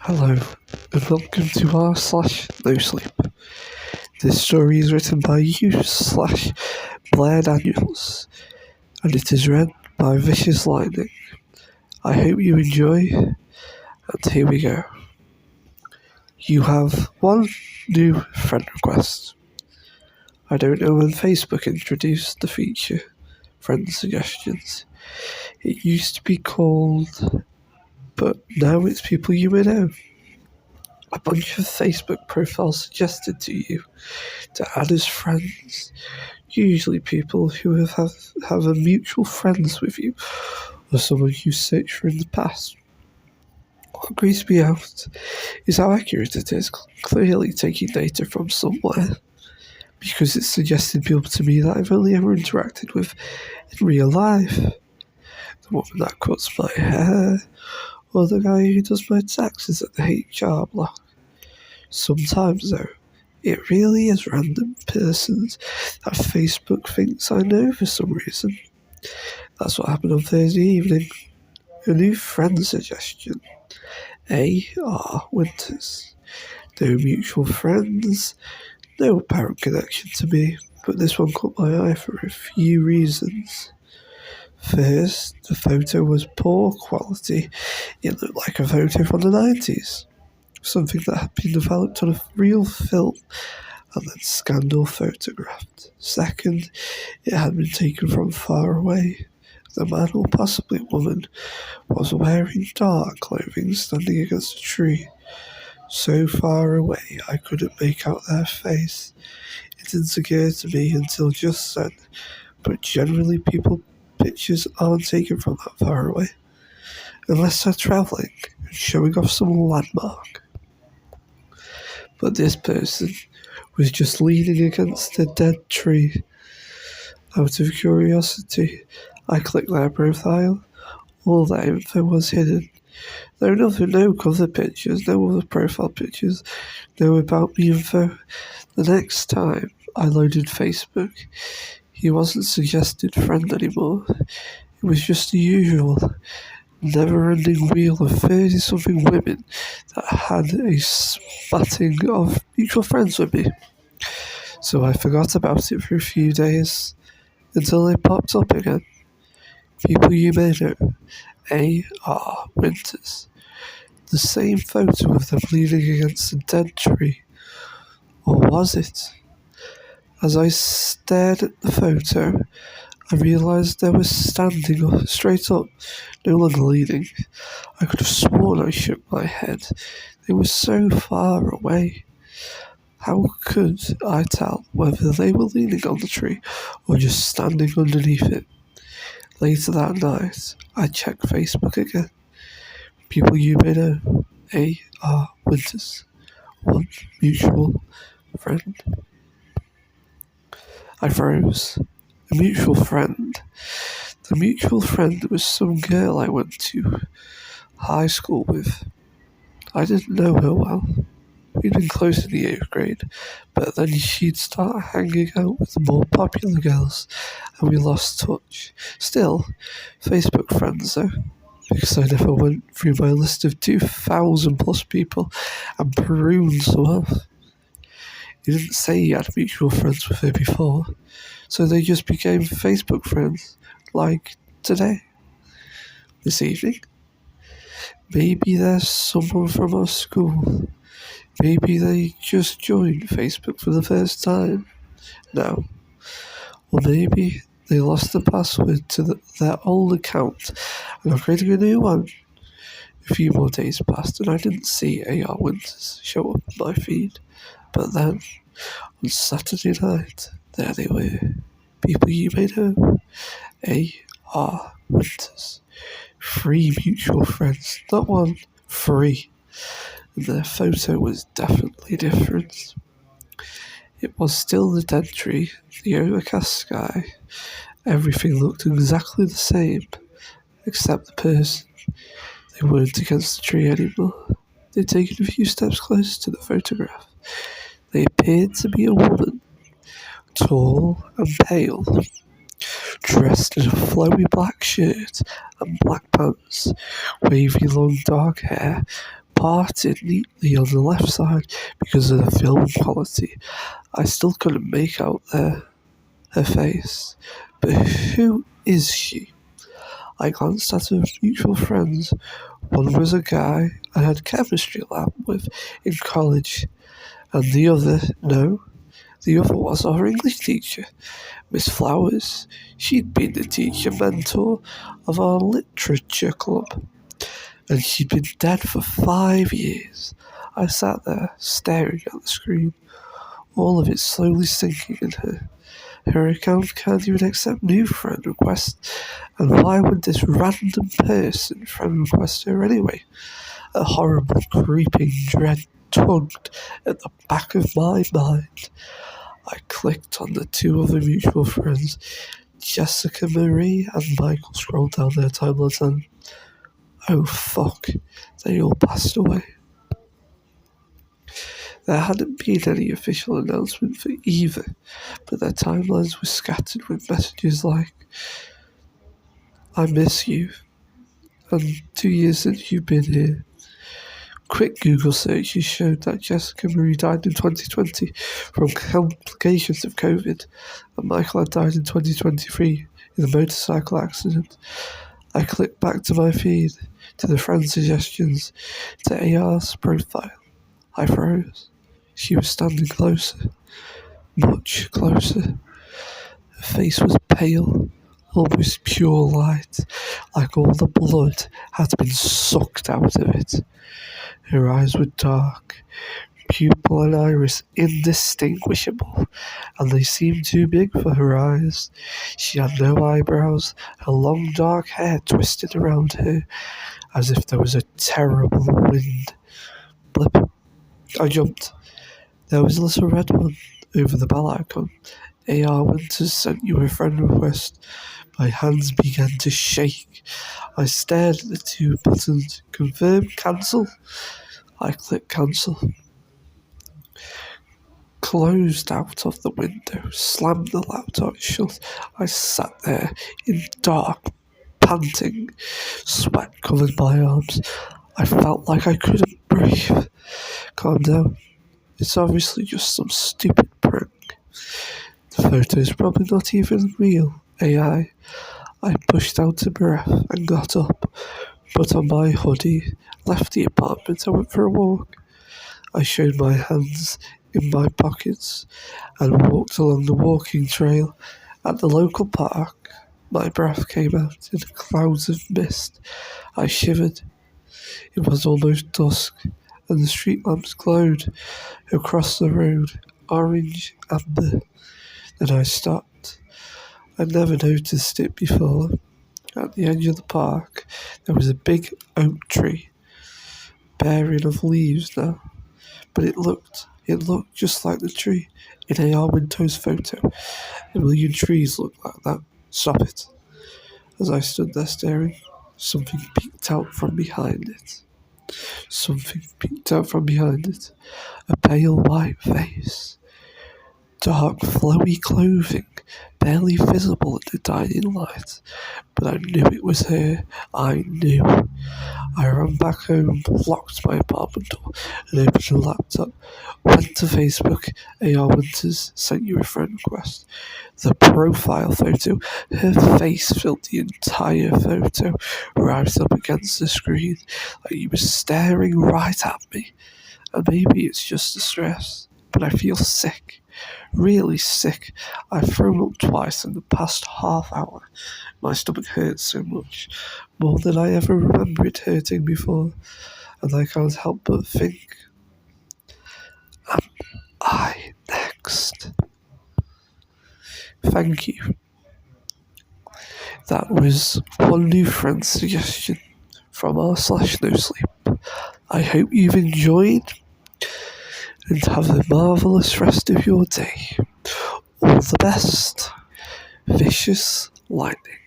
Hello, and welcome to r/no sleep. This story is written by you/Blair Daniels, and it is read by Vicious Lightning. I hope you enjoy, and here we go. You have one new friend request. I don't know when Facebook introduced the feature, friend suggestions. It used to be called, but now it's people you may know. A bunch of Facebook profiles suggested to you to add as friends, usually people who have a mutual friends with you, or someone you searched for in the past. What creeps me out is how accurate it is, clearly taking data from somewhere, because it's suggesting people to me that I've only ever interacted with in real life. The woman that cuts my hair, or the guy who does my taxes at the HR block. Sometimes, though, it really is random persons that Facebook thinks I know for some reason. That's what happened on Thursday evening. A new friend suggestion. A.R. Winters. No mutual friends, no apparent connection to me, but this one caught my eye for a few reasons. First, the photo was poor quality. It looked like a photo from the 90s. Something that had been developed on a real film and then scanned or photographed. Second, it had been taken from far away. The man, or possibly woman, was wearing dark clothing standing against a tree. So far away I couldn't make out their face. It didn't occur to me until just then, but generally pictures aren't taken from that far away, unless they're travelling and showing off some landmark. But this person was just leaning against a dead tree. Out of curiosity, I clicked their profile. All that info was hidden. There were no cover pictures, no other profile pictures, no about me info. The next time I loaded Facebook, he wasn't suggested friend anymore. It was just the usual never-ending wheel of 30-something women that had a spatting of mutual friends with me. So I forgot about it for a few days, until they popped up again. People you may know. A.R. Winters. The same photo of them leaning against a dead tree. Or was it? As I stared at the photo, I realised they were standing up, straight up, no longer leaning. I could have sworn I shook my head. They were so far away. How could I tell whether they were leaning on the tree or just standing underneath it? Later that night, I checked Facebook again. People you may know. A.R. Winters. One mutual friend. I froze. A mutual friend. The mutual friend was some girl I went to high school with. I didn't know her well. We'd been close in the 8th grade, but then she'd start hanging out with the more popular girls, and we lost touch. Still, Facebook friends though, because I never went through my list of 2,000 plus people and pruned some off. He didn't say he had mutual friends with her before, so they just became Facebook friends, like today, this evening. Maybe there's someone from our school. Maybe they just joined Facebook for the first time now. Or maybe they lost the password to their old account and are creating a new one. A few more days passed and I didn't see A.R. Winters show up on my feed. But then, on Saturday night, there they were. People you may know. A.R. Winters. 3 mutual friends. Not one, 3. And their photo was definitely different. It was still the dead tree, the overcast sky. Everything looked exactly the same, except the person. They weren't against the tree anymore. They'd taken a few steps closer to the photograph. They appeared to be a woman, tall and pale, dressed in a flowy black shirt and black pants, wavy long dark hair, parted neatly on the left side because of the film quality. I still couldn't make out her face. But who is she? I glanced at her mutual friends. One was a guy I had chemistry lab with in college, and the other was our English teacher, Miss Flowers. She'd been the teacher mentor of our literature club, and she'd been dead for 5 years. I sat there, staring at the screen, all of it slowly sinking in her. Her account can't even accept new friend requests, and why would this random person friend request her anyway? A horrible, creeping dread tugged at the back of my mind. I clicked on the two other mutual friends. Jessica Marie and Michael scrolled down their timelines and, oh fuck, they all passed away. There hadn't been any official announcement for either, but their timelines were scattered with messages like, I miss you, and 2 years since you've been here. Quick Google searches showed that Jessica Marie died in 2020 from complications of COVID, and Michael had died in 2023 in a motorcycle accident. I clicked back to my feed, to the friend suggestions, to AR's profile. I froze. She was standing closer, much closer. Her face was pale, almost pure light, like all the blood had been sucked out of it. Her eyes were dark, pupil and iris indistinguishable, and they seemed too big for her eyes. She had no eyebrows, her long dark hair twisted around her, as if there was a terrible wind. Blip. I jumped. There was a little red one over the bell icon. AR Winters sent you a friend request. My hands began to shake. I stared at the two buttons. Confirm, cancel. I clicked cancel. Closed out of the window, slammed the laptop shut. I sat there in dark, panting, sweat covered my arms. I felt like I couldn't breathe. Calm down. It's obviously just some stupid prank. The photo's probably not even real. AI. I pushed out a breath and got up, put on my hoodie, left the apartment and went for a walk. I showed my hands in my pockets and walked along the walking trail. At the local park, my breath came out in clouds of mist. I shivered. It was almost dusk, and the street lamps glowed across the road, orange, amber. Then I stopped. I'd never noticed it before. At the edge of the park, there was a big oak tree, bare enough leaves now, but it looked just like the tree in A.R. Winto's photo. A million trees look like that. Stop it. As I stood there staring, something peeked out from behind it. A pale white face. Dark, flowy clothing, barely visible in the dying light. But I knew it was her. I knew. I ran back home, locked my apartment door, and opened the laptop. Went to Facebook. AR Winters sent you a friend request. The profile photo, her face filled the entire photo, right up against the screen, like he was staring right at me. And maybe it's just the stress, but I feel sick. Really sick. I've thrown up twice in the past half hour. My stomach hurts so much, more than I ever remember it hurting before, and I can't help but think, am I next? Thank you. That was one new friend's suggestion from r/NoSleep. I hope you've enjoyed and have a marvellous rest of your day. All the best. Vicious Lightning.